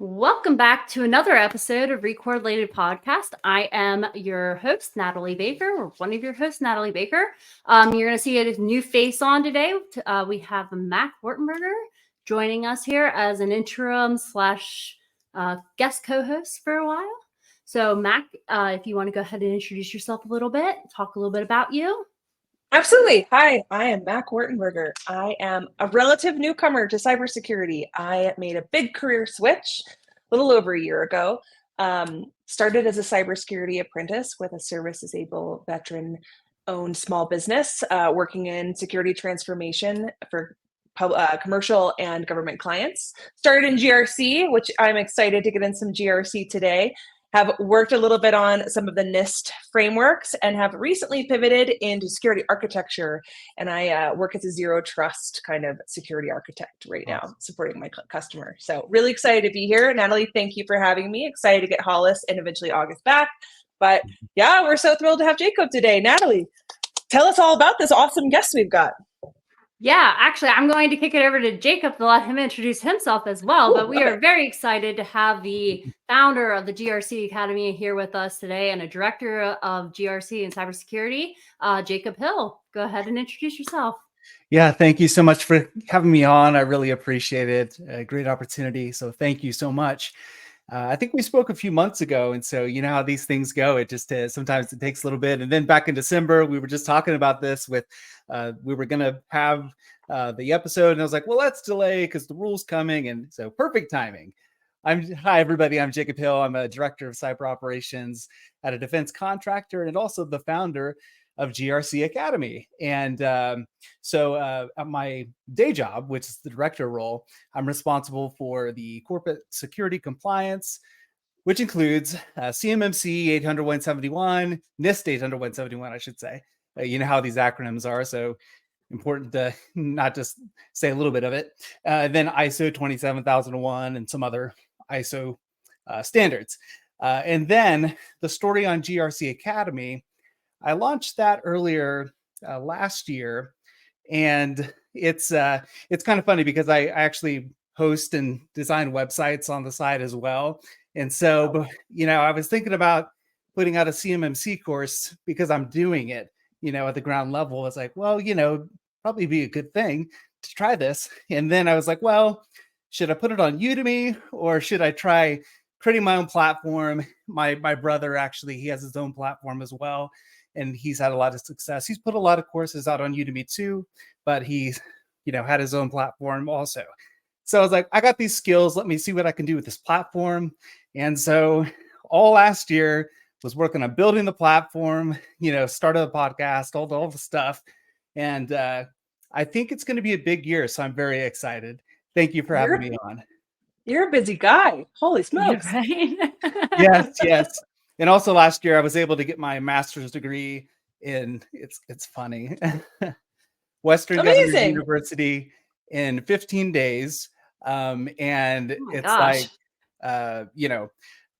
Welcome back to another episode of Re-Correlated Podcast. I am your host, Natalie Baker, or one of your hosts, Natalie Baker. You're going to see a new face on today. We have Mac Wartenberger joining us here as an interim slash guest co-host for a while. So Mac, if you want to go ahead and introduce yourself a little bit, talk a little bit about you. Absolutely. Hi, I am Mac Wartenberger. I am a relative newcomer to cybersecurity. I made a big career switch a little over a year ago. Started as a cybersecurity apprentice with a service-disabled veteran-owned small business, working in security transformation for commercial and government clients. Started in GRC, which I'm excited to get in some GRC today. Have worked a little bit on some of the NIST frameworks and have recently pivoted into security architecture. And I work as a zero trust kind of security architect right now, supporting my customer. So really excited to be here. Natalie, thank you for having me. Excited to get Hollis and eventually August back. But yeah, we're so thrilled to have Jacob today. Natalie, tell us all about this awesome guest we've got. Yeah, actually, I'm going to kick it over to Jacob to let him introduce himself as well. But we are very excited to have the founder of the GRC Academy here with us today and a director of GRC and cybersecurity, Jacob Hill. Go ahead and introduce yourself. Yeah, thank you so much for having me on. I really appreciate it. A great opportunity. So thank you so much. I think we spoke a few months ago. And so you know how these things go. It just sometimes it takes a little bit. And then back in December, we were just talking about this with, we were going to have the episode. And I was like, well, let's delay because the rule's coming. And so perfect timing. Hi, everybody. I'm Jacob Hill. I'm a director of cyber operations at a defense contractor and also the founder of GRC Academy. And so at my day job, which is the director role, I'm responsible for the corporate security compliance, which includes CMMC 800-171, NIST 800-171, I should say. You know how these acronyms are, so important to not just say a little bit of it. Then ISO 27001 and some other ISO standards. And then the story on GRC Academy, I launched that earlier last year, and it's kind of funny because I actually host and design websites on the side as well. And so, you know, I was thinking about putting out a CMMC course because I'm doing it, you know, at the ground level. It's like, well, you know, probably be a good thing to try this. And then I was like, well, should I put it on Udemy or should I try creating my own platform? My brother, actually, he has his own platform as well. And he's had a lot of success. He's put a lot of courses out on Udemy too, but he's, you know, had his own platform also. So I was like, I got these skills. Let me see what I can do with this platform. And so all last year was working on building the platform, you know, started the podcast, all the stuff. And I think it's going to be a big year. So I'm very excited. Thank you for having me on. You're a busy guy. Holy smokes. Yeah, right? Yes. And also last year, I was able to get my master's degree in, it's funny, Western Governors University in 15 days. And it's gosh. Like, you know,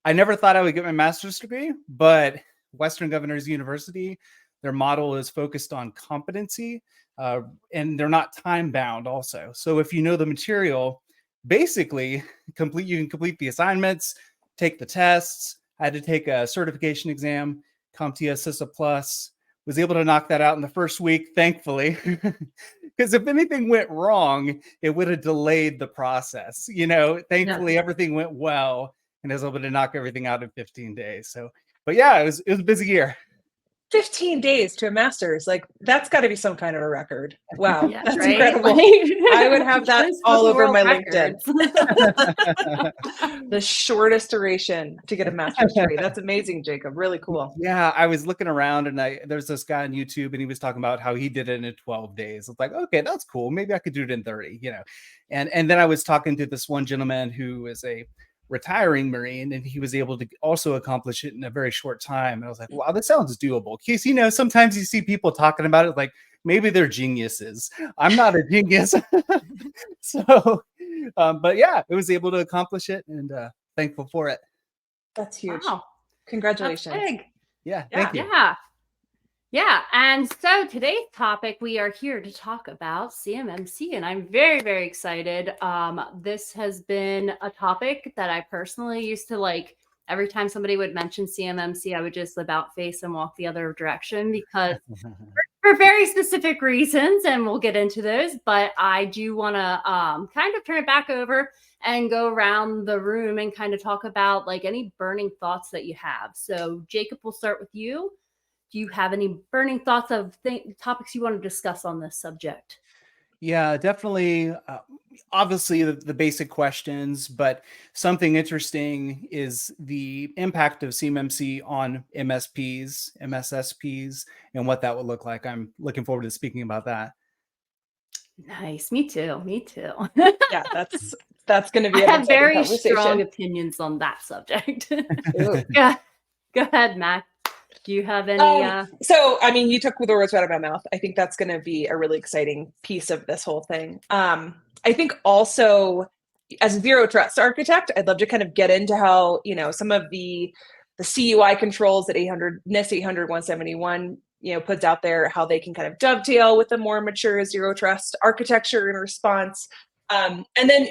I never thought I would get my master's degree, but Western Governors University, their model is focused on competency, and they're not time bound also. So if you know the material, basically you can complete the assignments, take the tests. I had to take a certification exam, CompTIA CISA Plus, was able to knock that out in the first week, thankfully, because if anything went wrong, it would have delayed the process. You know, thankfully everything went well and I was able to knock everything out in 15 days. So, but yeah, it was a busy year. 15 days to a master's, like that's got to be some kind of a record. Wow, yeah, that's right? incredible. I would have that all over my LinkedIn. The shortest duration to get a master's degree. That's amazing, Jacob. Really cool. Yeah, I was looking around and there's this guy on YouTube and he was talking about how he did it in 12 days. I was like, okay, that's cool. Maybe I could do it in 30, you know. And then I was talking to this one gentleman who is a retiring Marine, and he was able to also accomplish it in a very short time. And I was like, wow, this sounds doable. Because, you know, sometimes you see people talking about it like maybe they're geniuses. I'm not a genius. So, but yeah, I was able to accomplish it and thankful for it. That's huge. Wow. Congratulations. That's big. Yeah, thank you. Yeah. Yeah, and so today's topic, we are here to talk about CMMC, and I'm very, very excited. This has been a topic that I personally used to like. Every time somebody would mention CMMC, I would just about face and walk the other direction because for very specific reasons, and we'll get into those. But I do want to kind of turn it back over and go around the room and kind of talk about like any burning thoughts that you have. So, Jacob, we'll start with you. Do you have any burning thoughts of topics you want to discuss on this subject? Yeah, definitely. Obviously, the basic questions, but something interesting is the impact of CMMC on MSPs, MSSPs, and what that would look like. I'm looking forward to speaking about that. Nice. Me too. Me too. Yeah, that's going to be I an have exciting very strong conversation. opinions on that subject. Ooh. Yeah. Go ahead, Mac. Do you have any? So, I mean, you took the words out of my mouth. I think that's going to be a really exciting piece of this whole thing. I think also, as a zero trust architect, I'd love to kind of get into how, some of the CUI controls that NIST 800-171, puts out there, how they can kind of dovetail with the more mature zero trust architecture in response. And then,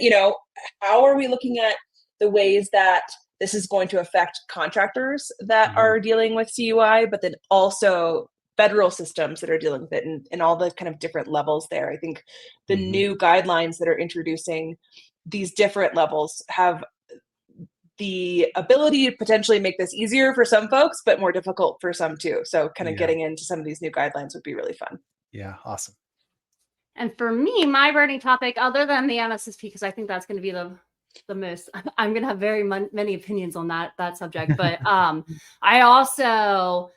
how are we looking at the ways that this is going to affect contractors that are dealing with CUI, but then also federal systems that are dealing with it and all the kind of different levels there. I think the new guidelines that are introducing these different levels have the ability to potentially make this easier for some folks, but more difficult for some too. So kind of getting into some of these new guidelines would be really fun. Yeah, awesome. And for me, my burning topic, other than the MSSP, because I think that's going to be the most, I'm going to have very many opinions on that subject. But I also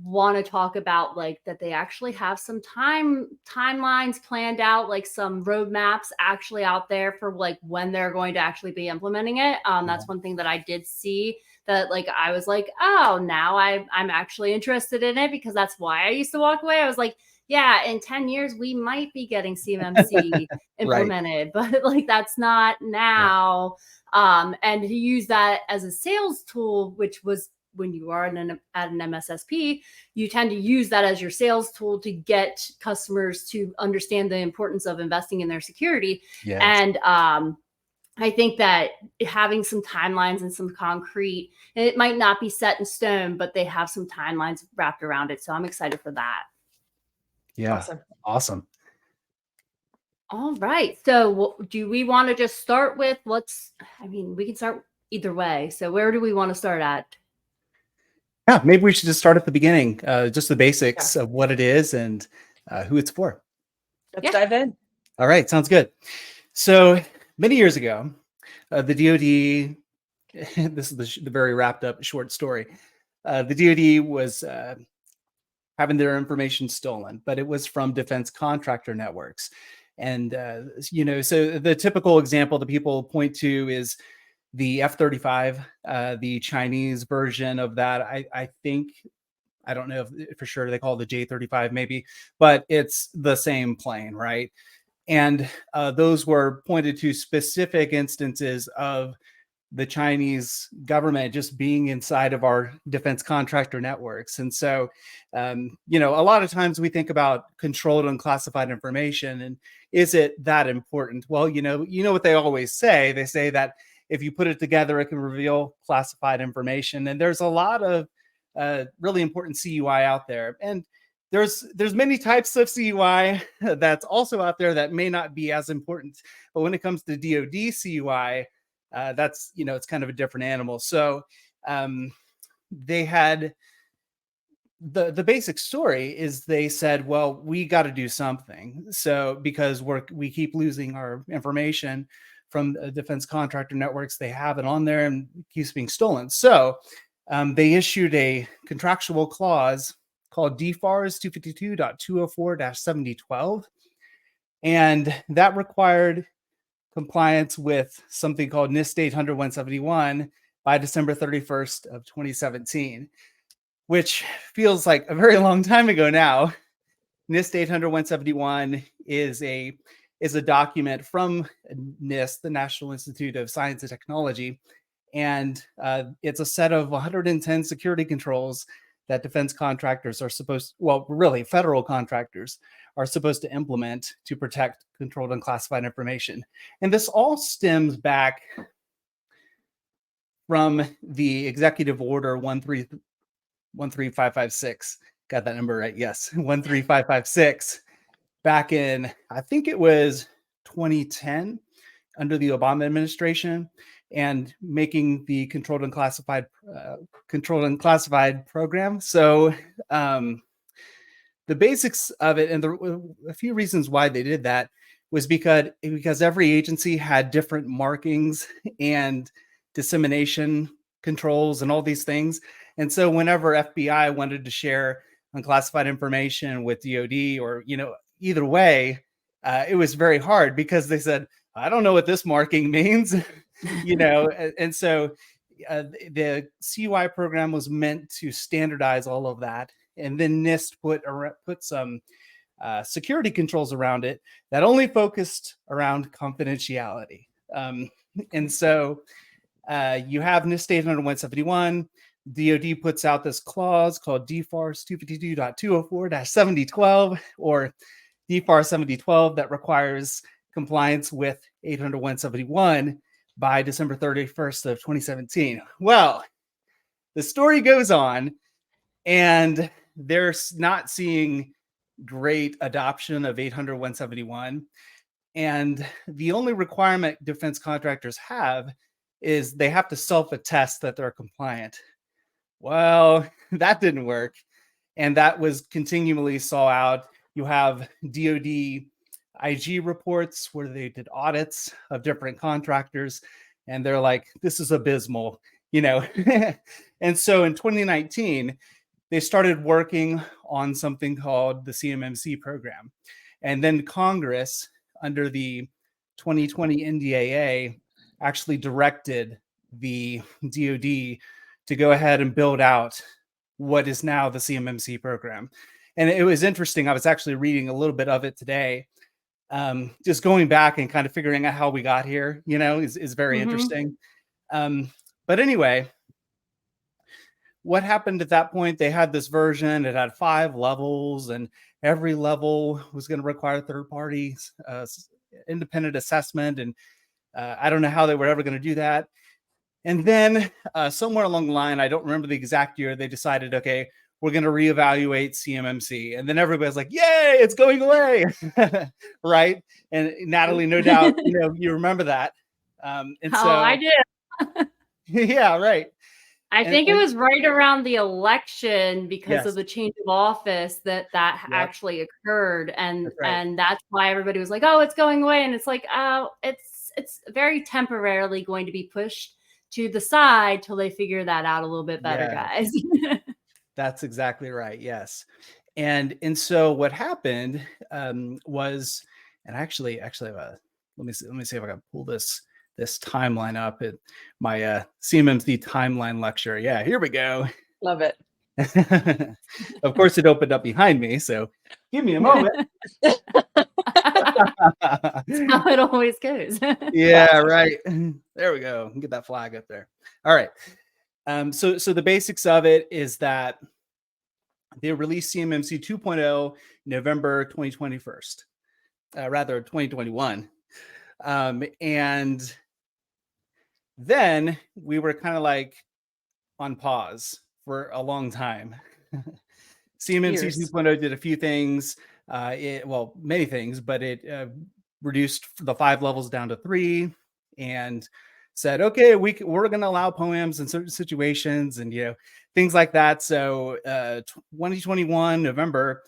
want to talk about like that they actually have some timelines planned out, like some roadmaps actually out there for like when they're going to actually be implementing it. That's one thing that I did see that like I was like, oh, now I'm actually interested in it, because that's why I used to walk away. I was like, yeah, in 10 years we might be getting CMMC implemented, but like that's not now. And to use that as a sales tool, which was when you are at an MSSP, you tend to use that as your sales tool to get customers to understand the importance of investing in their security. Yes. And I think that having some timelines and some concrete, it might not be set in stone, but they have some timelines wrapped around it. So I'm excited for that. Yeah. Awesome. All right. So do we want to just start with we can start either way. So where do we want to start at? Yeah, maybe we should just start at the beginning, just the basics of what it is and who it's for. Let's dive in. All right, sounds good. So many years ago, the DoD, this is the very wrapped up short story, the DoD was having their information stolen, but it was from defense contractor networks. And, so the typical example that people point to is the F-35, the Chinese version of that. I think, I don't know if for sure they call it the J-35 maybe, but it's the same plane, right? And those were pointed to specific instances of the Chinese government just being inside of our defense contractor networks. And so, a lot of times we think about controlled unclassified information, and is it that important? Well, you know what they always say. They say that if you put it together, it can reveal classified information. And there's a lot of really important CUI out there. And there's many types of CUI that's also out there that may not be as important. But when it comes to DoD CUI, that's, it's kind of a different animal. So they had the basic story is they said, well, we got to do something. So because we keep losing our information from defense contractor networks, they have it on there and it keeps being stolen. So they issued a contractual clause called DFARS 252.204-7012. And that required compliance with something called NIST 800-171 by December 31st of 2017, which feels like a very long time ago now. NIST 800-171 is a document from NIST, the National Institute of Science and Technology, and it's a set of 110 security controls that defense contractors are supposed, well, really federal contractors are supposed to implement to protect controlled and classified information. And this all stems back from the Executive Order 13556. Got that number right? Yes, 13556. Back in, I think it was 2010, under the Obama administration, and making the controlled and classified program. So the basics of it, and a few reasons why they did that, was because every agency had different markings and dissemination controls and all these things. And so whenever FBI wanted to share unclassified information with DoD, or either way, it was very hard, because they said, I don't know what this marking means. And so the CUI program was meant to standardize all of that, and then NIST put some security controls around it that only focused around confidentiality. And so you have NIST 800-171. DoD puts out this clause called DFARS 252.204-7012, or DFARS 7012, that requires compliance with 800-171 by December 31st of 2017. Well, the story goes on, and they're not seeing great adoption of 800-171. And the only requirement defense contractors have is they have to self-attest that they're compliant. Well, that didn't work. And that was continually saw out. You have DoD IG reports where they did audits of different contractors, and they're like, this is abysmal, And so in 2019, they started working on something called the CMMC program. And then Congress, under the 2020 NDAA, actually directed the DoD to go ahead and build out what is now the CMMC program. And it was interesting. I was actually reading a little bit of it today. Just going back and kind of figuring out how we got here, is very interesting. But anyway, what happened at that point? They had this version. It had 5 levels, and every level was going to require third parties, independent assessment. And I don't know how they were ever going to do that. And then somewhere along the line, I don't remember the exact year, they decided, okay, we're going to reevaluate CMMC. And then everybody's like, yay, it's going away. Right. And Natalie, no doubt, you remember that. I did. Yeah, right. I think it was right around the election, because Yes. of the change of office that Yep. actually occurred. And That's right. and that's why everybody was like, oh, it's going away. And it's like, oh, it's very temporarily going to be pushed to the side till they figure that out a little bit better, guys. That's exactly right. Yes. And so what happened was, and actually, let me see if I can pull this timeline up at my CMMC timeline lecture. Yeah, here we go. Love it. Of course, it opened up behind me, so give me a moment. That's how it always goes. Yeah, right. There we go. Get that flag up there. All right. So the basics of it is that they released CMMC 2.0 November 2021. And then we were kind of like on pause for a long time. CMMC 2.0 did a few things, many things, but it reduced the 5 levels down to 3, and said, okay, we're going to allow poems in certain situations, and things like that. So 2021 November,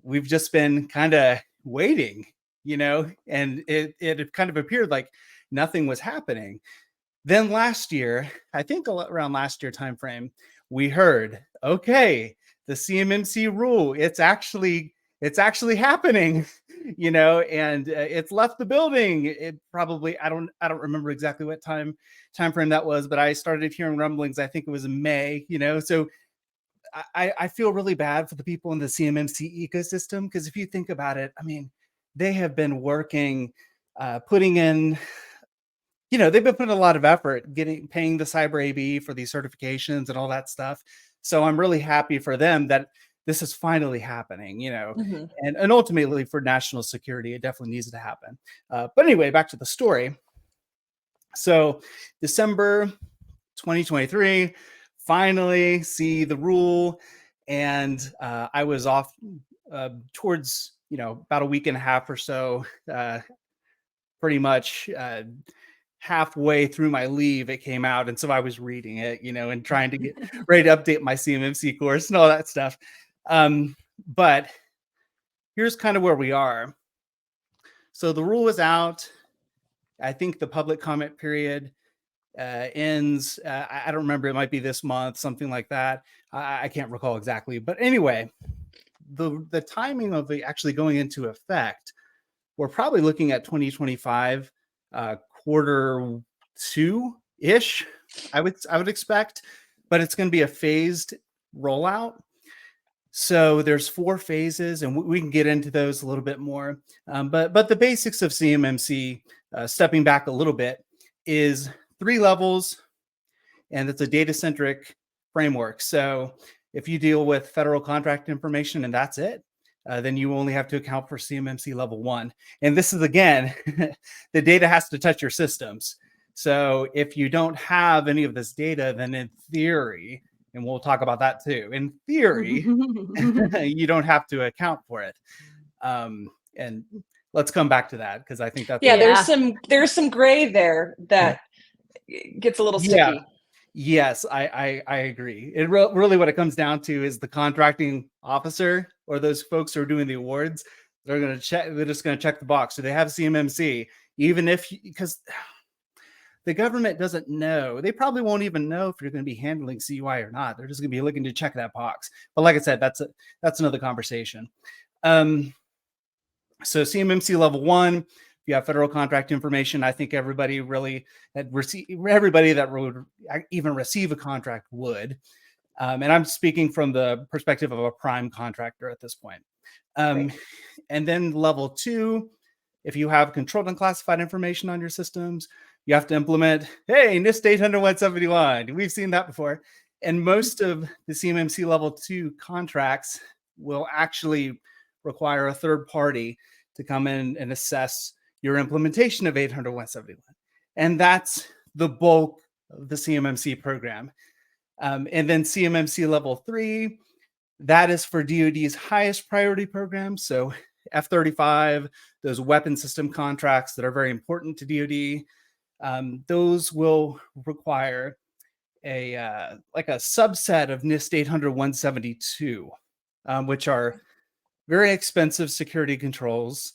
we've just been kind of waiting, and it kind of appeared like nothing was happening. Then last year, I think around last year timeframe, we heard, okay, the CMMC rule, it's actually happening, and it's left the building. It probably, I don't remember exactly what time frame that was, but I started hearing rumblings. I think it was in May, so I feel really bad for the people in the CMMC ecosystem, because if you think about it, I mean, they have been working, putting in, they've been putting a lot of effort paying the Cyber AB for these certifications and all that stuff. So I'm really happy for them that this is finally happening, Mhm. and ultimately for national security, it definitely needs to happen. But anyway, back to the story. So December 2023, finally see the rule. And I was off towards, about a week and a half or so, pretty much halfway through my leave, it came out. And so I was reading it, and trying to get ready to update my CMMC course and all that stuff. But here's kind of where we are. So the rule is out. I think the public comment period ends. I don't remember. It might be this month, something like that. I can't recall exactly. But anyway, the timing of it actually going into effect, we're probably looking at 2025 quarter 2-ish. I would expect, but it's going to be a phased rollout. So there's 4 phases, and we can get into those a little bit more. But the basics of CMMC, stepping back a little bit, is 3 levels, and it's a data-centric framework. So if you deal with federal contract information and that's it, then you only have to account for CMMC level 1. And this is, again, the data has to touch your systems. So if you don't have any of this data, then in theory, and we'll talk about that too, in theory, you don't have to account for it. And let's come back to that, because I think that's there's some gray there that gets a little sticky. Yeah. Yes, I agree. It really what it comes down to is the contracting officer, or those folks who are doing the awards. They're just going to check the box. Do they have CMMC? Even because the government doesn't know. They probably won't even know if you're going to be handling CUI or not. They're just going to be looking to check that box. But like I said, that's another conversation. So CMMC level 1, if you have federal contract information, I think everybody that would even receive a contract would. And I'm speaking from the perspective of a prime contractor at this point. Right. And then level 2, if you have controlled and classified information on your systems, you have to implement, NIST 800-171. We've seen that before. And most of the CMMC level 2 contracts will actually require a third party to come in and assess your implementation of 800-171. And that's the bulk of the CMMC program. And then CMMC level 3, that is for DoD's highest priority programs. So F-35, those weapon system contracts that are very important to DoD, those will require a subset of NIST 800-172, which are very expensive security controls.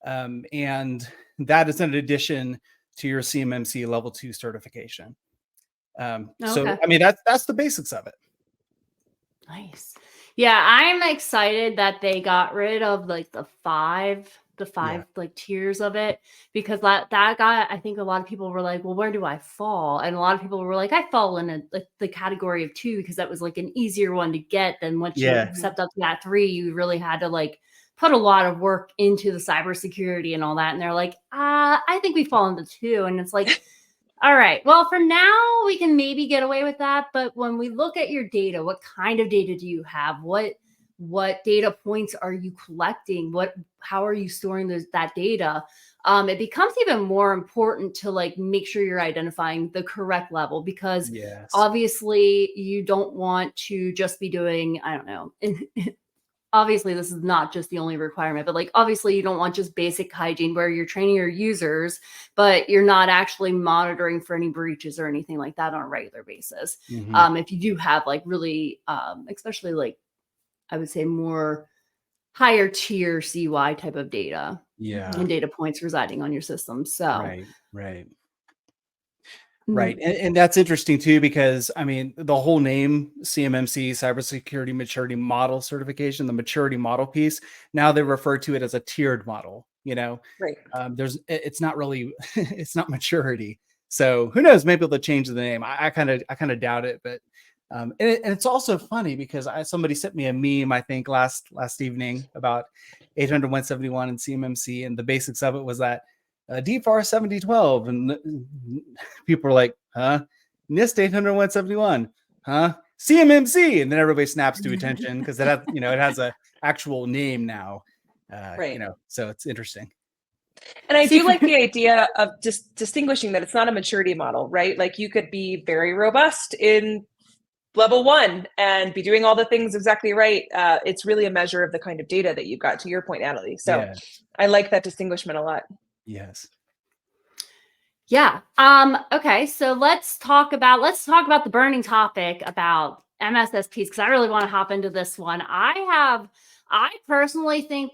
And that is in addition to your CMMC level 2 certification. So, I mean, that's the basics of it. Nice. Yeah, I'm excited that they got rid of like the five like tiers of it, because that guy, I think a lot of people were like, well, where do I fall? And a lot of people were like, I fall in the category of 2, because that was like an easier one to get. Than once you stepped up to that 3, you really had to like put a lot of work into the cybersecurity and all that. And they're like, I think we fall into 2. And it's like, all right, well, for now we can maybe get away with that. But when we look at your data, what kind of data do you have? What data points are you collecting? How are you storing that data? It becomes even more important to like make sure you're identifying the correct level, because obviously you don't want to just be doing, I don't know, obviously this is not just the only requirement, but like obviously you don't want just basic hygiene where you're training your users, but you're not actually monitoring for any breaches or anything like that on a regular basis. If you do have like really, especially like I would say more higher tier CUI type of data, and data points residing on your system. So Right. And that's interesting too, because I mean, the whole name CMMC, Cybersecurity Maturity Model Certification, the maturity model piece, now they refer to it as a tiered model, Right. It's not really, it's not maturity. So who knows, maybe they'll change the name. I kind of doubt it, but and it's also funny because somebody sent me a meme, I think last evening, about 800-171 and CMMC, and the basics of it was that DFAR 7012, and people are like, huh? NIST 800-171, huh? CMMC, and then everybody snaps to attention because it has a actual name now. Right. So it's interesting. And I do like the idea of just distinguishing that it's not a maturity model, right? Like you could be very robust in level 1 and be doing all the things exactly right. It's really a measure of the kind of data that you've got, to your point, Natalie. So yeah. I like that distinguishment a lot. Yes. Yeah. Okay. So let's talk about the burning topic about MSSPs, because I really want to hop into this one. I personally think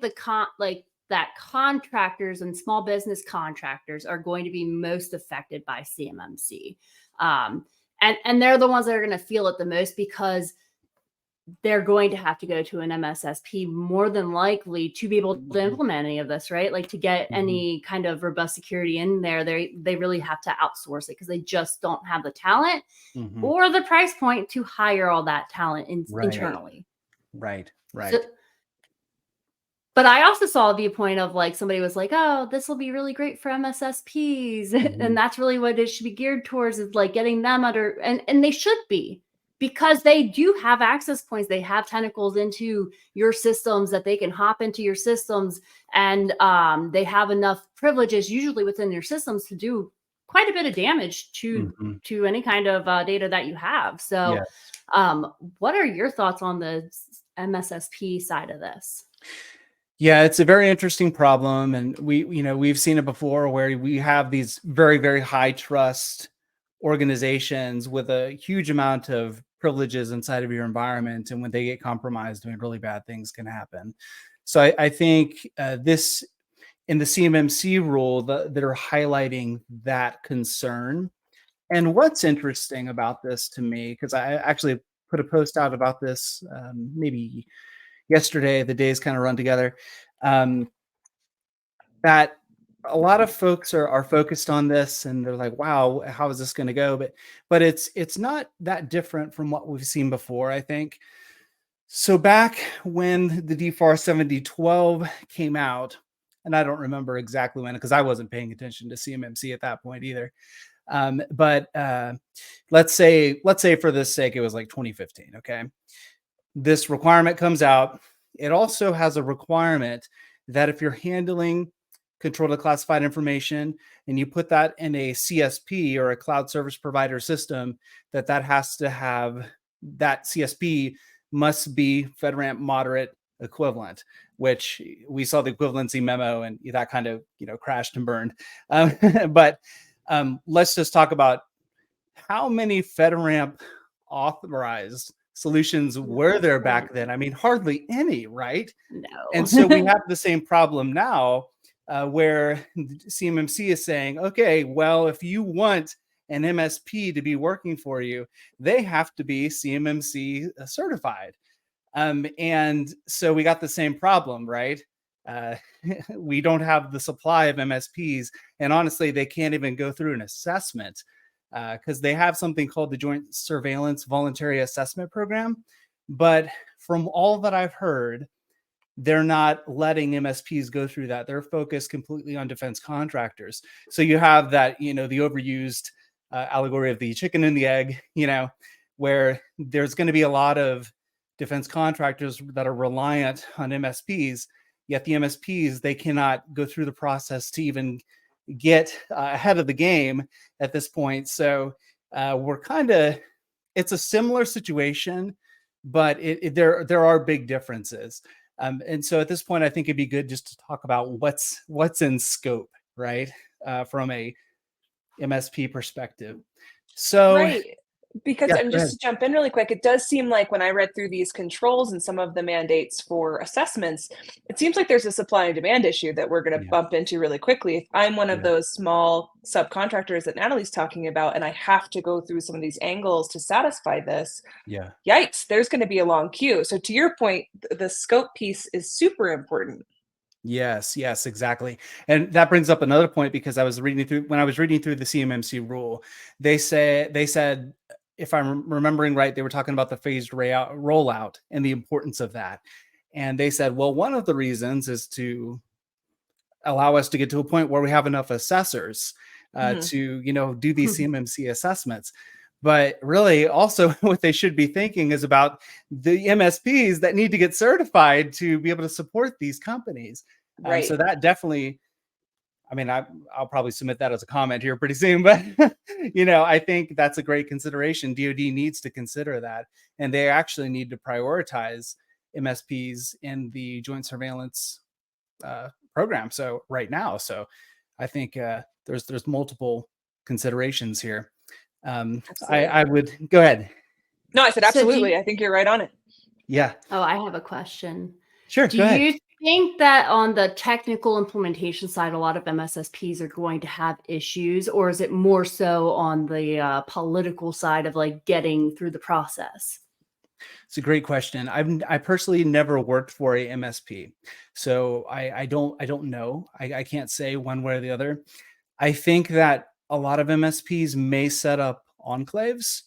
that contractors and small business contractors are going to be most affected by CMMC. And they're the ones that are going to feel it the most, because they're going to have to go to an MSSP more than likely to be able to implement any of this, right? Like to get any kind of robust security in there, they really have to outsource it because they just don't have the talent or the price point to hire all that talent internally. Right. So, but I also saw a viewpoint of like somebody was like, oh, this will be really great for MSSPs. And that's really what it should be geared towards, is like getting them under, and they should be, because they do have access points. They have tentacles into your systems that they can hop into your systems, and they have enough privileges usually within your systems to do quite a bit of damage to any kind of data that you have. So what are your thoughts on the MSSP side of this? Yeah, it's a very interesting problem. And we've seen it before, where we have these very, very high trust organizations with a huge amount of privileges inside of your environment. And when they get compromised, really bad things can happen. So I think this in the CMMC rule that are highlighting that concern. And what's interesting about this to me, because I actually put a post out about this maybe yesterday, the days kind of run together, that a lot of folks are focused on this, and they're like, wow, how is this going to go? But it's not that different from what we've seen before, I think. So back when the DFAR 7012 came out, and I don't remember exactly when, because I wasn't paying attention to CMMC at that point either. But let's say for this sake, it was like 2015. Okay. This requirement comes out. It also has a requirement that if you're handling controlled classified information and you put that in a CSP or a cloud service provider system, that has to have, that CSP must be FedRAMP moderate equivalent, which we saw the equivalency memo and that kind of, crashed and burned. But let's just talk about how many FedRAMP authorized solutions were there back then. I mean, hardly any, right? No. And so we have the same problem now, where CMMC is saying, okay, well, if you want an MSP to be working for you, they have to be CMMC certified. And so we got the same problem, right? We don't have the supply of MSPs, and honestly, they can't even go through an assessment because they have something called the Joint Surveillance Voluntary Assessment Program. But from all that I've heard, they're not letting MSPs go through that. They're focused completely on defense contractors. So you have that, the overused allegory of the chicken and the egg, where there's going to be a lot of defense contractors that are reliant on MSPs, yet the MSPs, they cannot go through the process to even get ahead of the game at this point. So we're it's a similar situation, but there are big differences. And so at this point, I think it'd be good just to talk about what's in scope, right? From a MSP perspective. So, right. Because and just to jump in really quick, it does seem like when I read through these controls and some of the mandates for assessments, it seems like there's a supply and demand issue that we're going to bump into really quickly. If I'm one of those small subcontractors that Natalie's talking about, and I have to go through some of these angles to satisfy this, yikes, there's going to be a long queue. So to your point, the scope piece is super important. Yes, exactly. And that brings up another point, because when I was reading through the CMMC rule, they said, if I'm remembering right, they were talking about the phased rollout and the importance of that. And they said, well, one of the reasons is to allow us to get to a point where we have enough assessors to, do these CMMC assessments. But really, also what they should be thinking is about the MSPs that need to get certified to be able to support these companies. Right. So that definitely, I mean, I'll probably submit that as a comment here pretty soon, but I think that's a great consideration. DoD needs to consider that, and they actually need to prioritize MSPs in the joint surveillance program. So right now, I think there's multiple considerations here. I would go ahead. No, I said So absolutely. I think you're right on it. Yeah. Oh, I have a question. Sure. Do Go ahead. you think that on the technical implementation side, a lot of MSSPs are going to have issues, or is it more so on the political side of like getting through the process? It's a great question. I personally never worked for a MSP, so I don't know. I can't say one way or the other. I think that a lot of MSPs may set up enclaves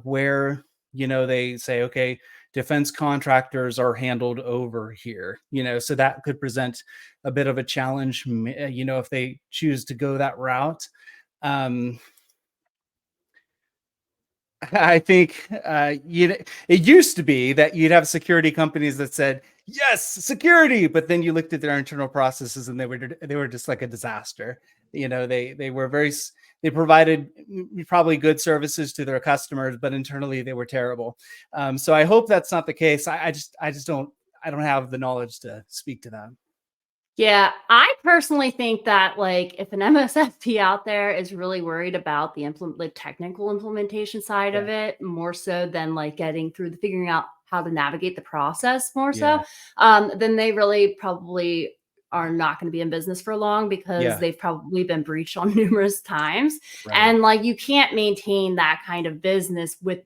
where they say, okay, defense contractors are handled over here. So that could present a bit of a challenge. If they choose to go that route. I think it used to be that you'd have security companies that said yes, security, but then you looked at their internal processes and they were just like a disaster. They were they provided probably good services to their customers, but internally they were terrible. So I hope that's not the case. I don't have the knowledge to speak to that. Yeah, I personally think that like if an MSSP out there is really worried about the technical implementation side of it more so than like getting through figuring out how to navigate the process more so, then they really probably are not going to be in business for long because they've probably been breached on numerous times. Right. And like you can't maintain that kind of business with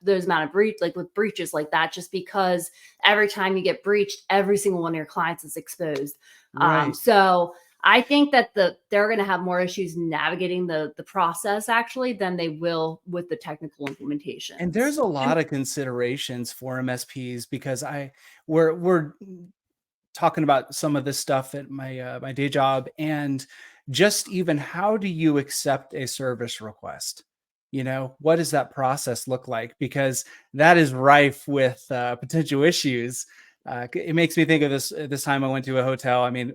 those amount of with breaches like that, just because every time you get breached, every single one of your clients is exposed. Right. So I think that they're going to have more issues navigating the process actually than they will with the technical implementation. And there's a lot of considerations for MSPs because we're talking about some of this stuff at my day job, and just even how do you accept a service request? What does that process look like? Because that is rife with potential issues. It makes me think of this time I went to a hotel. I mean,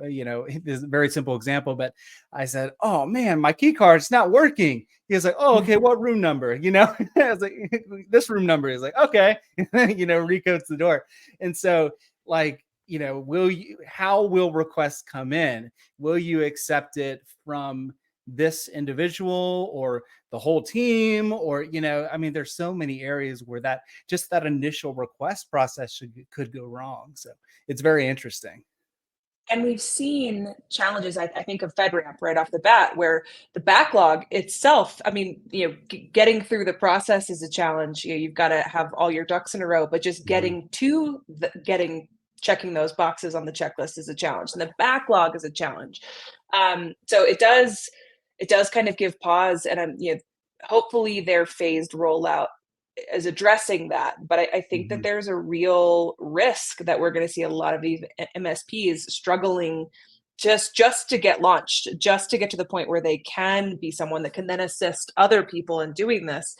this is a very simple example, but I said, "Oh man, my key card's not working." He was like, "Oh, okay, what room number?" I was like, "This room number." Is like, "Okay," recodes the door. And so, like, how will requests come in? Will you accept it from this individual or the whole team? Or, there's so many areas where that initial request process could go wrong. So it's very interesting. And we've seen challenges, I think of FedRAMP right off the bat, where the backlog itself, getting through the process is a challenge. You've got to have all your ducks in a row, but just getting checking those boxes on the checklist is a challenge. And the backlog is a challenge. So it does kind of give pause, and hopefully their phased rollout is addressing that. But I think that there's a real risk that we're going to see a lot of these MSPs struggling just to get launched, just to get to the point where they can be someone that can then assist other people in doing this.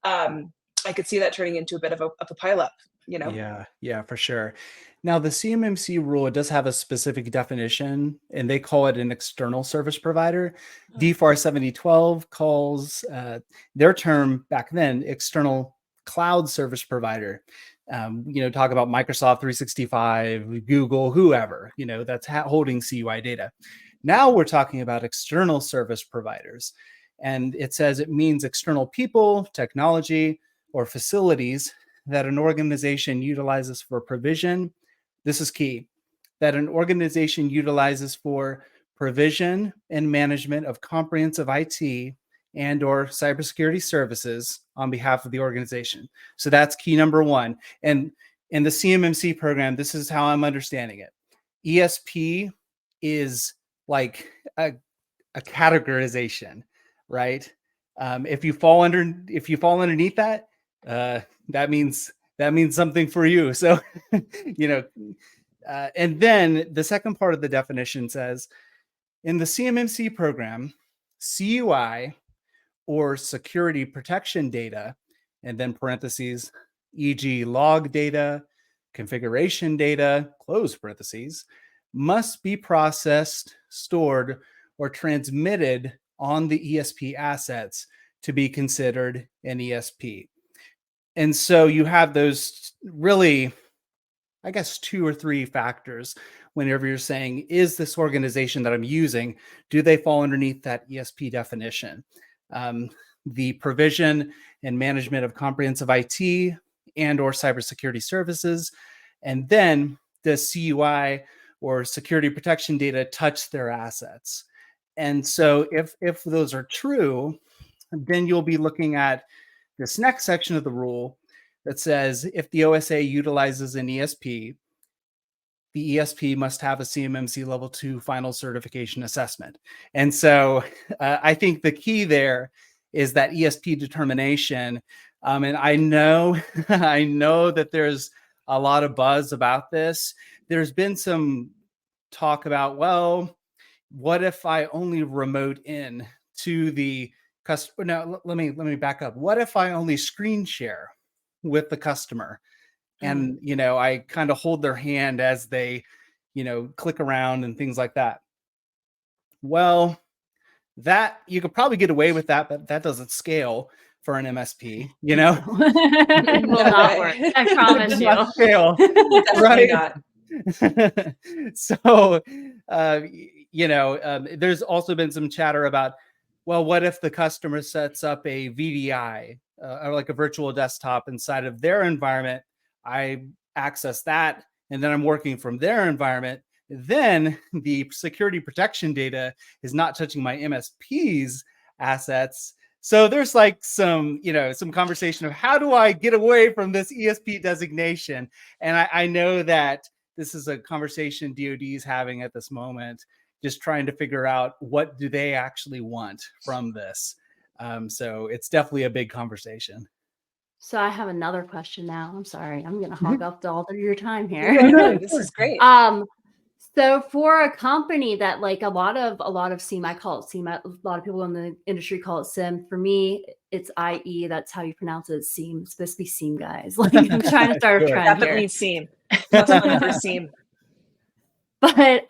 I could see that turning into a bit of a pileup. Yeah, for sure. Now, the CMMC rule, it does have a specific definition, and they call it an external service provider. DFAR 7012 calls their term back then external cloud service provider. Talk about Microsoft 365, Google, whoever, that's holding CUI data. Now we're talking about external service providers. And it says it means external people, technology, or facilities that an organization utilizes for provision. This is key, that an organization utilizes for provision and management of comprehensive IT and or cybersecurity services on behalf of the organization. So that's key number one. And in the CMMC program, this is how I'm understanding it. ESP is like a categorization, right? If you fall underneath that, that means something for you. So, and then the second part of the definition says, in the CMMC program, CUI or security protection data, and then parentheses, e.g. log data, configuration data, close parentheses, must be processed, stored, or transmitted on the ESP assets to be considered an ESP. And so you have those really, I guess, 2 or 3 factors whenever you're saying, is this organization that I'm using, do they fall underneath that ESP definition? The provision and management of comprehensive IT and or cybersecurity services, and then does CUI or security protection data touch their assets? And so if those are true, then you'll be looking at this next section of the rule that says if the OSA utilizes an ESP, the ESP must have a CMMC level 2 final certification assessment. And so I think the key there is that ESP determination. And I know, I know that there's a lot of buzz about this. There's been some talk about, well, what if I only remote in to the customer? No, let me back up. What if I only screen share with the customer? And, I kind of hold their hand as they, click around and things like that. Well, that you could probably get away with that, but that doesn't scale for an MSP, It will not work. I promise you. Scale, Definitely not. So, there's also been some chatter about, well, what if the customer sets up a VDI or like a virtual desktop inside of their environment? I access that, and then I'm working from their environment. Then the security protection data is not touching my MSP's assets. So there's like some conversation of how do I get away from this ESP designation? And I know that this is a conversation DoD is having at this moment, just trying to figure out what do they actually want from this. So it's definitely a big conversation. So I have another question now. I'm sorry. I'm going to hog up all of your time here. No, this is great. So for a company that like a lot of SIEM, I call it SIEM. A lot of people in the industry call it SIM. For me, it's IE. That's how you pronounce it. SIEM. It's supposed to be SIEM, guys. Like I'm trying to start a trend Definitely here. SIEM. Plus one for SIEM. But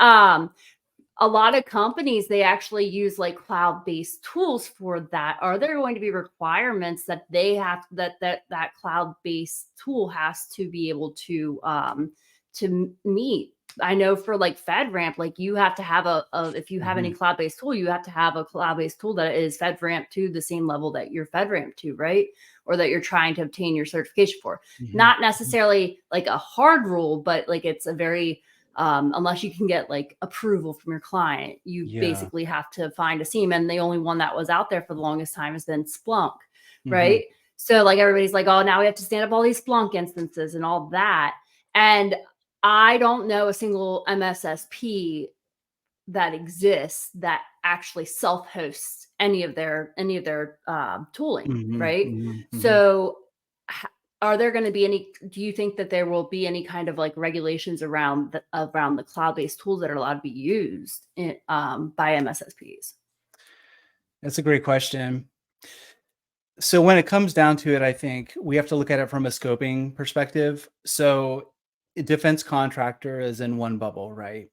a lot of companies, they actually use like cloud-based tools for that. Are there going to be requirements that they have that cloud-based tool has to be able to meet? I know for like FedRAMP, like you have to have if you have any cloud-based tool, you have to have a cloud-based tool that is FedRAMP to the same level that you're FedRAMP to, right? Or that you're trying to obtain your certification for. Not necessarily like a hard rule, but like it's a very unless you can get like approval from your client, you basically have to find a SIEM. And the only one that was out there for the longest time has been Splunk, right? So like everybody's like, oh, now we have to stand up all these Splunk instances and all that. And I don't know a single MSSP that exists that actually self-hosts any of their tooling, right? So are there going to be any, do you think that there will be any kind of like regulations around the cloud-based tools that are allowed to be used by MSSPs? That's a great question. So when it comes down to it, I think we have to look at it from a scoping perspective. So a defense contractor is in one bubble, right?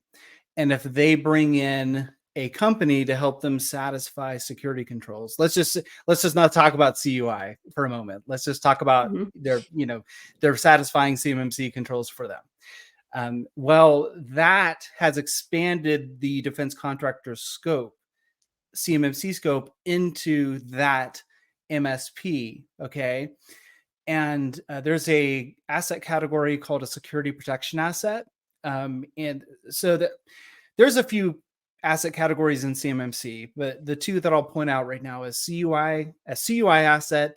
And if they bring in a company to help them satisfy security controls, let's just not talk about CUI for a moment. Let's just talk about they're satisfying CMMC controls for them. Well, that has expanded the defense contractor's scope, CMMC scope, into that MSP. Okay. And there's a asset category called a security protection asset. And so that there's a few asset categories in CMMC, but the two that I'll point out right now is CUI. A CUI asset,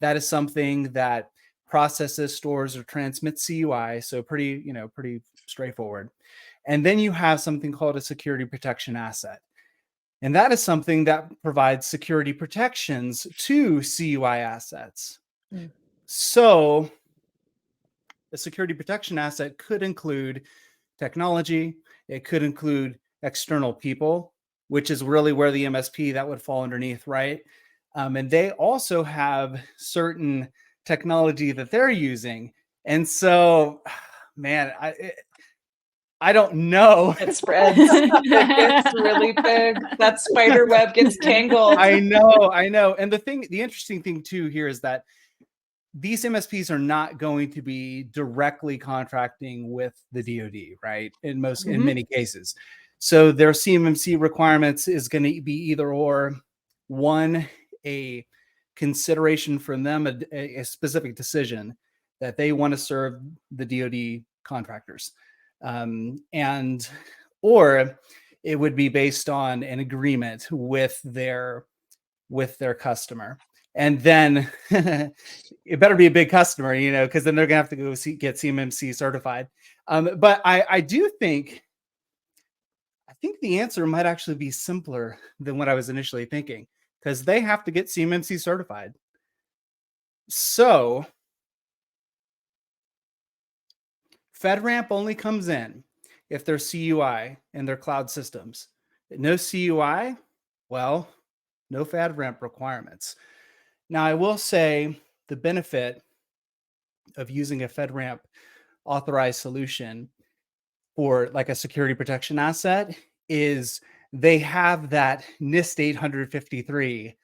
that is something that processes, stores, or transmits CUI. So pretty straightforward. And then you have something called a security protection asset. And that is something that provides security protections to CUI assets. So a security protection asset could include technology. It could include external people, which is really where the MSP that would fall underneath, right? And they also have certain technology that they're using. And so, man, I don't know. It spreads. It gets really big. That spider web gets tangled. I know. And the interesting thing too here is that these MSPs are not going to be directly contracting with the DoD, right? In many cases. So their CMMC requirements is going to be either or. One, a consideration from them, a specific decision that they want to serve the DoD contractors. Or it would be based on an agreement with their customer. And then it better be a big customer, because then they're gonna have to go get CMMC certified. But I think the answer might actually be simpler than what I was initially thinking, because they have to get CMMC certified. So FedRAMP only comes in if there's CUI in their cloud systems. No CUI, well, no FedRAMP requirements. Now, I will say the benefit of using a FedRAMP authorized solution for like a security protection asset is they have that NIST 853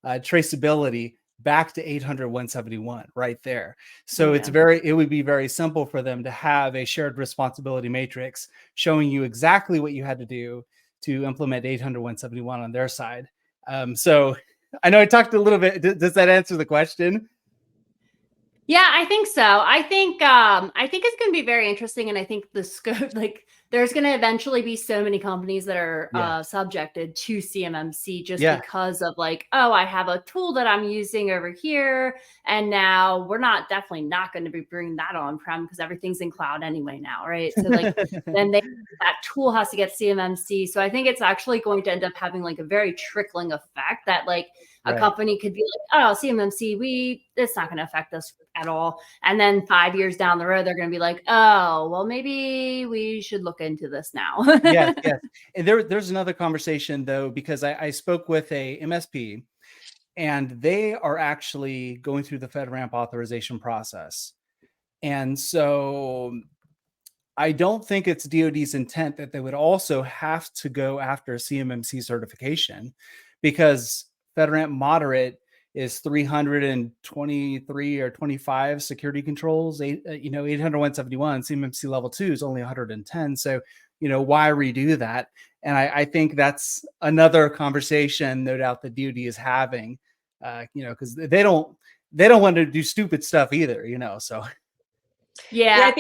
traceability back to 800-171 right there. So it would be very simple for them to have a shared responsibility matrix showing you exactly what you had to do to implement 800-171 on their side. So I know I talked a little bit. Does that answer the question? Yeah, I think so. I think it's going to be very interesting, and I think the scope, there's going to eventually be so many companies that are subjected to CMMC just because of I have a tool that I'm using over here, and now we're definitely not going to be bringing that on-prem because everything's in cloud anyway now, right? So then that tool has to get CMMC. So I think it's actually going to end up having a very trickling effect that a company could be oh, CMMC, it's not going to affect us at all. And then 5 years down the road, they're going to be oh, well, maybe we should look into this now. Yes. And there's another conversation though, because I spoke with a MSP and they are actually going through the FedRAMP authorization process. And so I don't think it's DoD's intent that they would also have to go after CMMC certification, because FedRAMP moderate is 323 or 25 security controls, 800-171, CMMC level 2 is only 110. So, why redo that? And I think that's another conversation, no doubt, that DoD is having, because they don't want to do stupid stuff either, so. Yeah,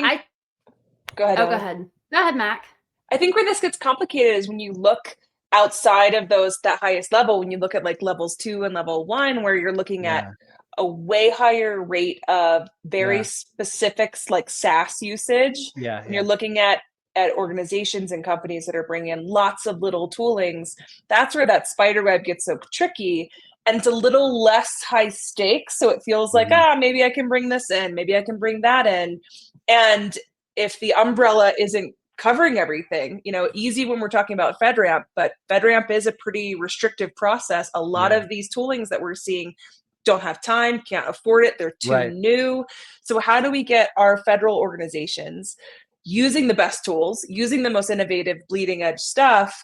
Go ahead. Go ahead. Go ahead, Mac. I think where this gets complicated is when you look outside of that highest level, when you look at levels 2 and level 1, where you're looking at a way higher rate of very specific SaaS usage. And you're looking at organizations and companies that are bringing in lots of little toolings. That's where that spider web gets so tricky. And it's a little less high stakes. So it feels maybe I can bring this in, maybe I can bring that in. And if the umbrella isn't covering everything, easy when we're talking about FedRAMP, but FedRAMP is a pretty restrictive process. A lot of these toolings that we're seeing don't have time, can't afford it, they're too new. So how do we get our federal organizations using the best tools, using the most innovative bleeding edge stuff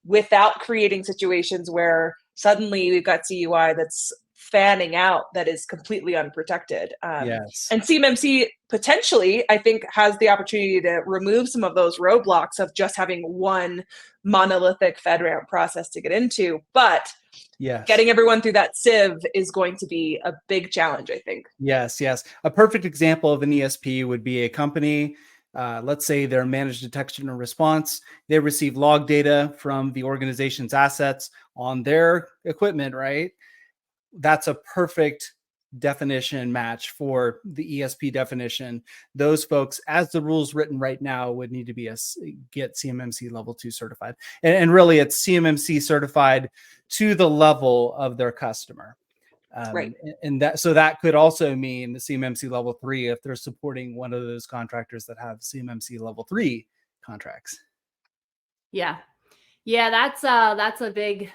without creating situations where suddenly we've got CUI that's fanning out that is completely unprotected. And CMMC potentially, I think, has the opportunity to remove some of those roadblocks of just having one monolithic FedRAMP process to get into. But getting everyone through that sieve is going to be a big challenge, I think. Yes. A perfect example of an ESP would be a company. Let's say they're managed detection and response. They receive log data from the organization's assets on their equipment, right? That's a perfect definition match for the ESP definition. Those folks, as the rules written right now, would need to be get CMMC level 2 certified. And really it's CMMC certified to the level of their customer. And that could also mean the CMMC level 3 if they're supporting one of those contractors that have CMMC level 3 contracts. Yeah, that's a big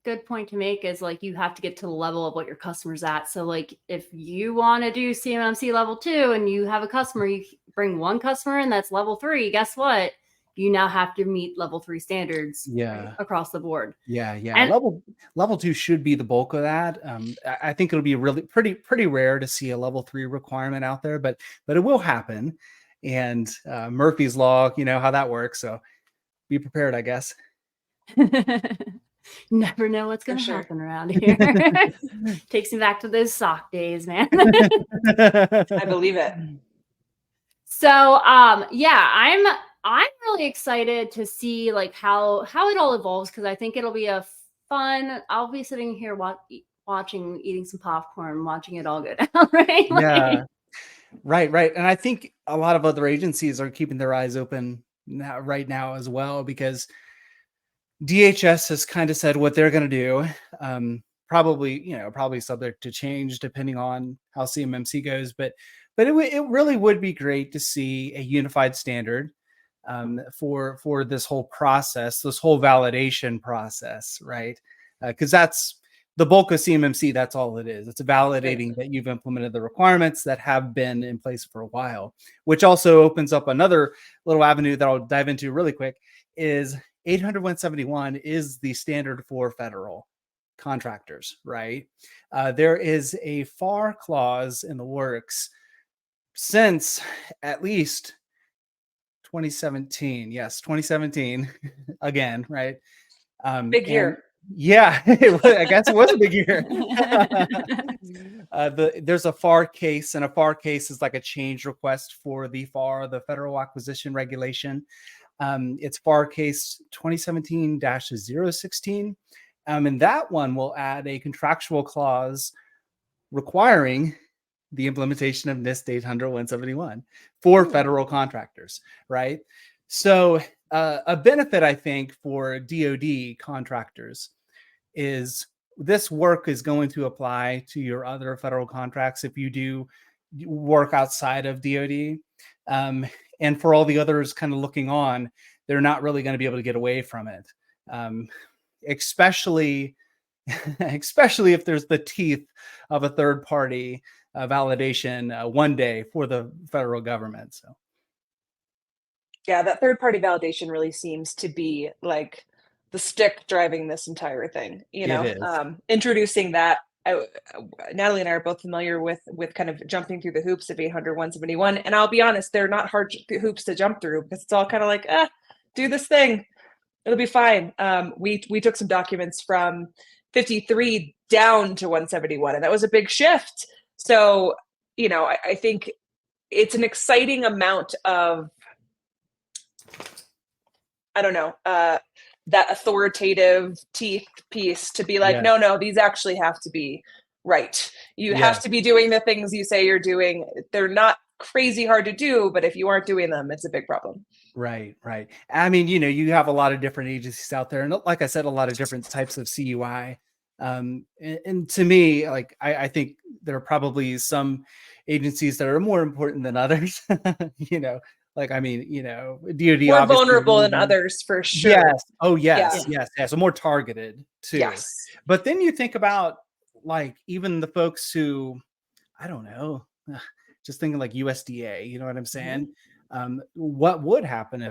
good point to make is like you have to get to the level of what your customer's at. So like if you want to do CMMC level 2 and you have a customer, you bring one customer and that's level 3, guess what? You now have to meet level 3 standards across the board. Yeah. And level 2 should be the bulk of that. I think it'll be really pretty rare to see a level 3 requirement out there, but it will happen. And Murphy's Law, you know how that works. So be prepared, I guess. Never know what's going to happen around here. Takes me back to those SOC days, man. I believe it. So, yeah, I'm really excited to see like how it all evolves, because I think it'll be a fun. I'll be sitting here watching, eating some popcorn, watching it all go down. Right? Yeah. Right. And I think a lot of other agencies are keeping their eyes open right now as well, because DHS has kind of said what they're going to do. Probably subject to change depending on how CMMC goes, but it really would be great to see a unified standard for this whole process, this whole validation process, right? Because that's the bulk of CMMC. That's all it is. It's validating that you've implemented the requirements that have been in place for a while, which also opens up another little avenue that I'll dive into really quick. Is 800-171 is the standard for federal contractors, right? There is a FAR clause in the works since at least 2017. Yes, 2017 again, right? Big year. Yeah, I guess it was a big year. There's a FAR case, and a FAR case is like a change request for the FAR, the Federal Acquisition Regulation. It's FAR case 2017-016. And that one will add a contractual clause requiring the implementation of NIST 800-171 for federal contractors, right? So a benefit, I think, for DoD contractors is this work is going to apply to your other federal contracts if you do work outside of DoD. And for all the others kind of looking on, they're not really going to be able to get away from it, especially if there's the teeth of a third party validation one day for the federal government. So, yeah, that third party validation really seems to be like the stick driving this entire thing. You know, introducing that. Natalie and I are both familiar with kind of jumping through the hoops of 800-171, and I'll be honest, they're not hard hoops to jump through, because it's all kind of like, do this thing, it'll be fine. We took some documents from 53 down to 171, and that was a big shift. So, you know, I think it's an exciting amount of, I don't know, that authoritative teeth piece to be like, no, these actually have to be right. You have to be doing the things you say you're doing. They're not crazy hard to do, but if you aren't doing them, it's a big problem. Right. I mean, you know, you have a lot of different agencies out there, and like I said, a lot of different types of CUI. And to me, like, I think there are probably some agencies that are more important than others, you know. Like, I mean, you know, DoD more vulnerable than others for sure. Yes. Oh, yes. So more targeted too. Yes. But then you think about like even the folks who, I don't know, just thinking like USDA. You know what I'm saying? What would happen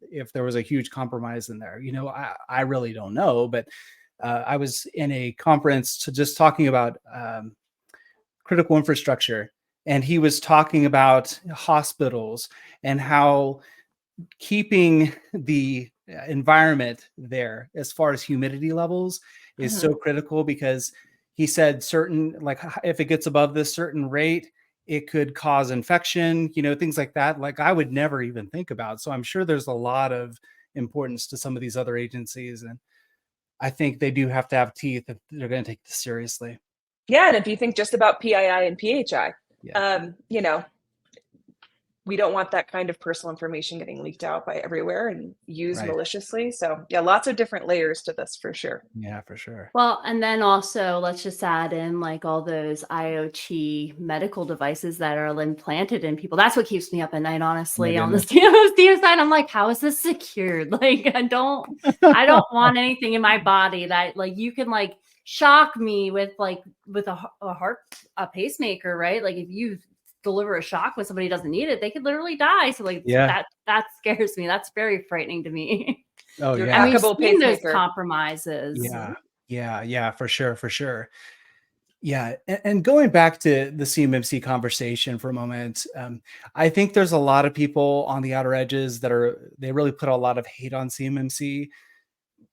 if there was a huge compromise in there? You know, I really don't know. But I was in a conference just talking about critical infrastructure. And he was talking about hospitals and how keeping the environment there as far as humidity levels is so critical, because he said certain, like if it gets above this certain rate, it could cause infection, you know, things like that. Like I would never even think about. So I'm sure there's a lot of importance to some of these other agencies. And I think they do have to have teeth if they're going to take this seriously. Yeah. And if you think just about PII and PHI, you know, we don't want that kind of personal information getting leaked out by everywhere and used Right. maliciously. So yeah, lots of different layers to this for sure. Yeah, for sure. Well, and then also let's just add in like all those IoT medical devices that are implanted in people. That's what keeps me up at night, honestly. On the CMMC side, I'm like, how is this secured? Like, I don't want anything in my body that like you can like shock me with a pacemaker, right? Like if you deliver a shock when somebody doesn't need it, they could literally die. So like that scares me. That's very frightening to me. Oh Your yeah. And we've hackable seen those pacemaker. compromises. Yeah, for sure. Yeah, and going back to the CMMC conversation for a moment, I think there's a lot of people on the outer edges they really put a lot of hate on CMMC,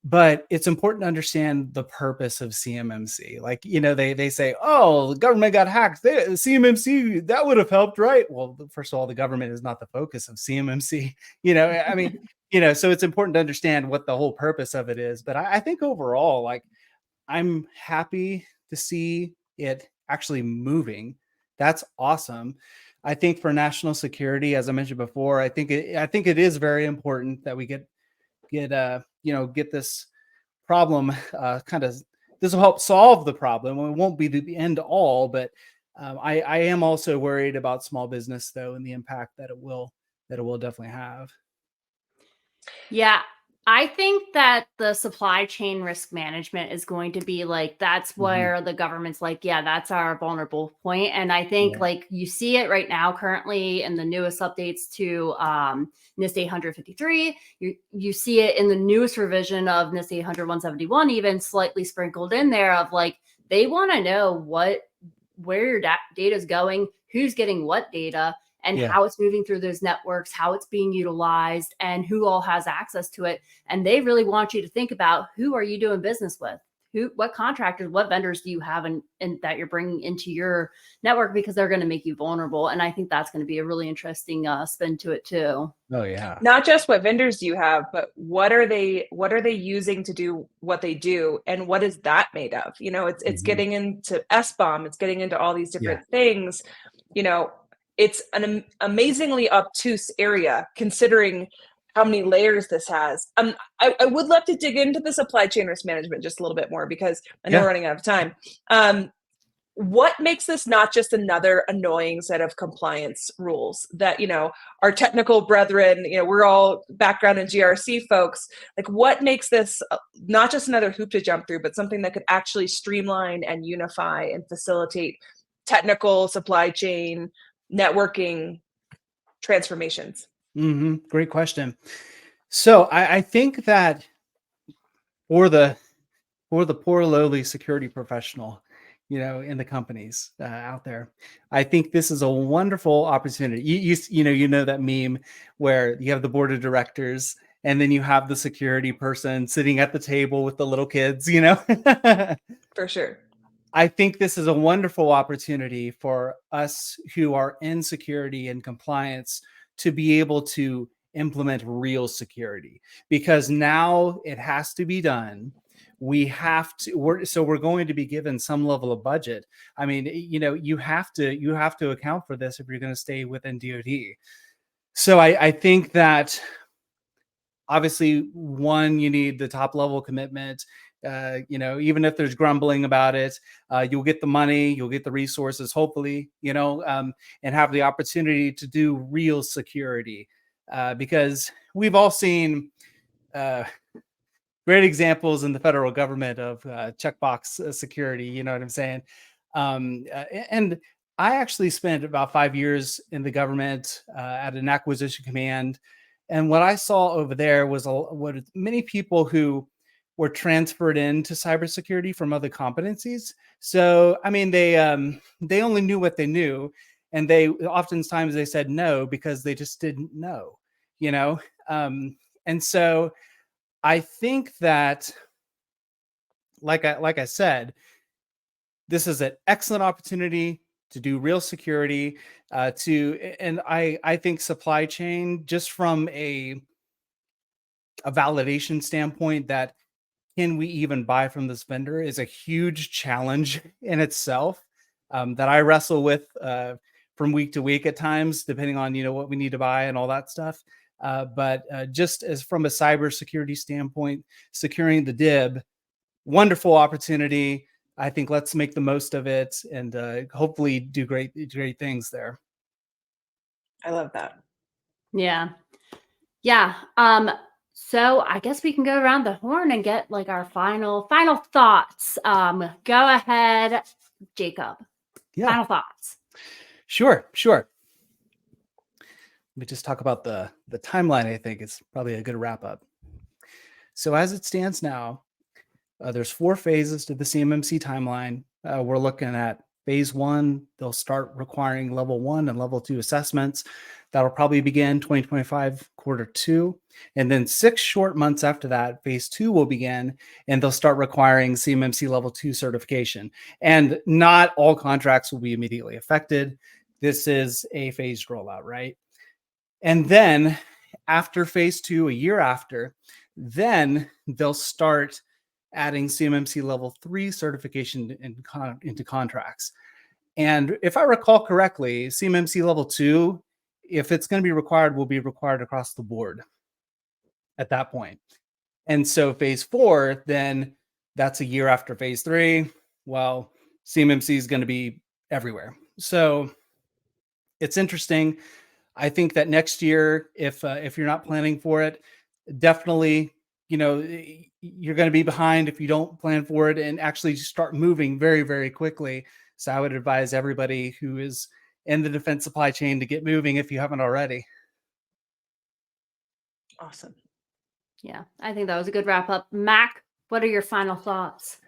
but it's important to understand the purpose of CMMC. Like, they say, oh, the government got hacked. CMMC, that would have helped, right? Well, first of all, the government is not the focus of CMMC. I mean, so it's important to understand what the whole purpose of it is. But I think overall, like, I'm happy to see it actually moving. That's awesome. I think for national security, as I mentioned before, I think it is very important that we get this problem this will help solve the problem. It won't be the end all, but I am also worried about small business though, and the impact that it will definitely have. Yeah, I think that the supply chain risk management is going to be like, that's where the government's like, yeah, that's our vulnerable point. And I think like you see it right now currently in the newest updates to NIST 853. You see it in the newest revision of NIST 800-171, even slightly sprinkled in there of like, they want to know where your data is going, who's getting what data, and how it's moving through those networks, how it's being utilized, and who all has access to it. And they really want you to think about, who are you doing business with? What contractors, what vendors do you have and that you're bringing into your network, because they're going to make you vulnerable. And I think that's going to be a really interesting spin to it too. Oh yeah. Not just what vendors do you have, but what are they using to do what they do, and what is that made of? It's getting into SBOM, it's getting into all these different things. It's an amazingly obtuse area considering how many layers this has. I would love to dig into the supply chain risk management just a little bit more, because I know we're running out of time. What makes this not just another annoying set of compliance rules that, our technical brethren, we're all background in GRC folks, like what makes this not just another hoop to jump through, but something that could actually streamline and unify and facilitate technical supply chain networking transformations? Great question. So I think that for the poor lowly security professional, in the companies out there, I think this is a wonderful opportunity. You know that meme where you have the board of directors and then you have the security person sitting at the table with the little kids, For sure. I think this is a wonderful opportunity for us who are in security and compliance to be able to implement real security, because now it has to be done. We're going to be given some level of budget. I mean, you have to account for this if you're going to stay within DoD. So I think that obviously, one, you need the top level commitment. Even if there's grumbling about it, you'll get the money, you'll get the resources, hopefully, and have the opportunity to do real security. Because we've all seen great examples in the federal government of checkbox security. You know what I'm saying? And I actually spent about 5 years in the government at an acquisition command. And what I saw over there was what many people who were transferred into cybersecurity from other competencies. So, I mean, they only knew what they knew, and oftentimes they said no because they just didn't know, and so I think that, like I said, this is an excellent opportunity to do real security. And I think supply chain, just from a validation standpoint, that can we even buy from this vendor, is a huge challenge in itself that I wrestle with from week to week at times, depending on, what we need to buy and all that stuff. But just as from a cybersecurity standpoint, securing the DIB, wonderful opportunity. I think let's make the most of it and hopefully do great things there. I love that. Yeah. So I guess we can go around the horn and get like our final thoughts. Go ahead, Jacob. Yeah. Final thoughts. Sure. Let me just talk about the timeline. I think it's probably a good wrap up. So as it stands now, there's 4 phases to the CMMC timeline. We're looking at phase 1. They'll start requiring level 1 and level 2 assessments. That'll probably begin 2025 quarter 2. And then 6 short months after that, phase 2 will begin, and they'll start requiring CMMC level 2 certification. And not all contracts will be immediately affected. This is a phased rollout, right? And then after phase 2, a year after, then they'll start adding CMMC level 3 certification into contracts. And if I recall correctly, CMMC level 2, if it's going to be required, will be required across the board at that point. And so phase 4, then that's a year after phase 3. Well, CMMC is going to be everywhere. So it's interesting. I think that next year, if you're not planning for it, definitely, you're going to be behind if you don't plan for it and actually start moving very, very quickly. So I would advise everybody who is in the defense supply chain to get moving if you haven't already. Awesome. Yeah, I think that was a good wrap up. Mac, what are your final thoughts?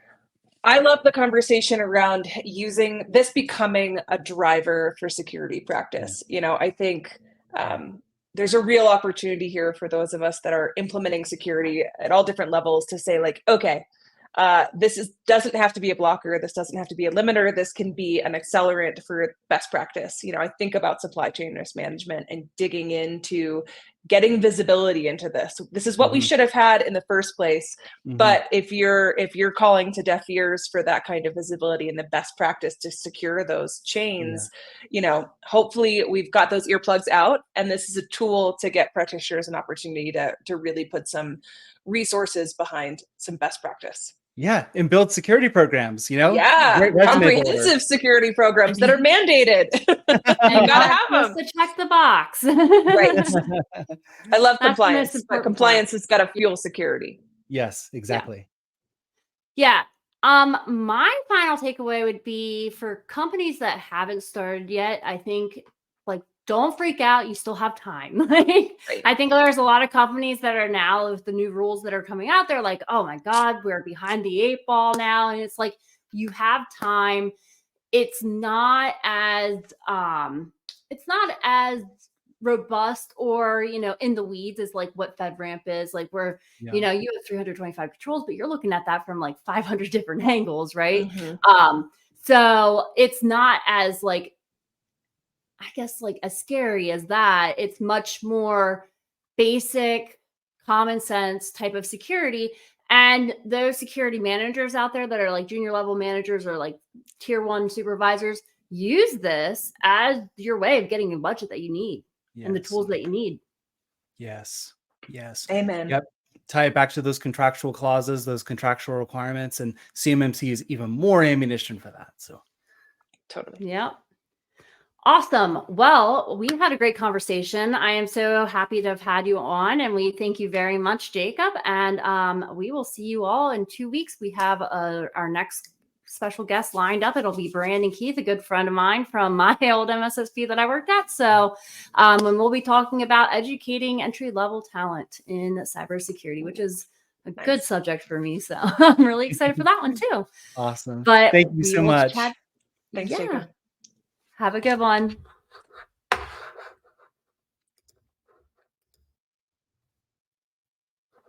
I love the conversation around using this becoming a driver for security practice. I think there's a real opportunity here for those of us that are implementing security at all different levels to say like, okay, this doesn't have to be a blocker. This doesn't have to be a limiter. This can be an accelerant for best practice. I think about supply chain risk management and digging into getting visibility into this. This is what we should have had in the first place. But if you're calling to deaf ears for that kind of visibility and the best practice to secure those chains, hopefully we've got those earplugs out, and this is a tool to get practitioners an opportunity to really put some resources behind some best practice. Yeah, and build security programs, Yeah, comprehensive security programs that are mandated. You gotta have them. Just to check the box. Right. I love compliance, but compliance has got to fuel security. Yes, exactly. Yeah. My final takeaway would be for companies that haven't started yet, I think don't freak out. You still have time. Right. I think there's a lot of companies that are now with the new rules that are coming out. They're like, oh my God, we're behind the 8 ball now. And it's like, you have time. It's not as robust or, in the weeds as like what FedRAMP is like where, you have 325 controls, but you're looking at that from like 500 different angles. Right. So it's not as as scary as that. It's much more basic, common sense type of security. And those security managers out there that are like junior level managers or like tier 1 supervisors, use this as your way of getting a budget that you need and the tools that you need. Yes. Amen. Yep. Tie it back to those contractual clauses, those contractual requirements, and CMMC is even more ammunition for that. So totally. Yeah. Awesome. Well, we had a great conversation. I am so happy to have had you on, and we thank you very much, Jacob. And we will see you all in 2 weeks. We have our next special guest lined up. It'll be Brandon Keith, a good friend of mine from my old MSSP that I worked at. So and we'll be talking about educating entry-level talent in cybersecurity, which is a good subject for me. So I'm really excited for that one too. Awesome. But thank you so much. Thanks, Jacob. Have a good one.